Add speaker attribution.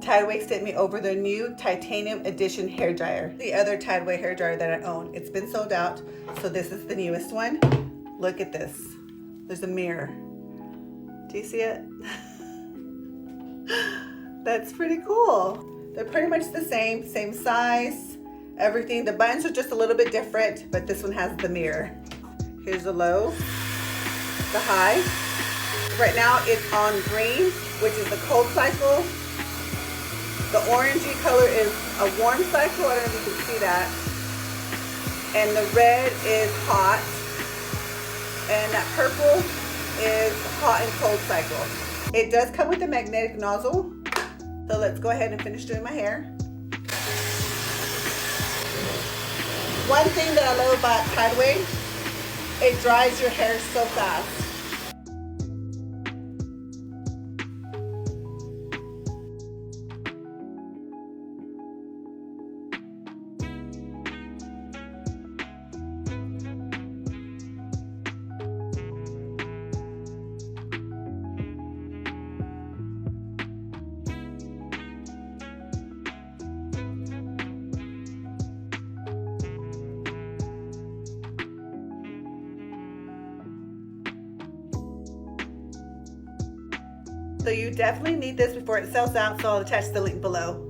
Speaker 1: Tideway sent me over their new Titanium Edition hair dryer. The other Tideway hair dryer that I own. It's been sold out, so this is the newest one. Look at this. There's a mirror. Do you see it? That's pretty cool. They're pretty much the same size, everything. The buttons are just a little bit different, but this one has the mirror. Here's the low, the high. Right now it's on green, which is the cold cycle. The orangey color is a warm cycle. I don't know if you can see that. And the red is hot. And that purple is hot and cold cycle. It does come with a magnetic nozzle. So let's go ahead and finish doing my hair. One thing that I love about Tideway, it dries your hair so fast. So you definitely need this before it sells out, so I'll attach the link below.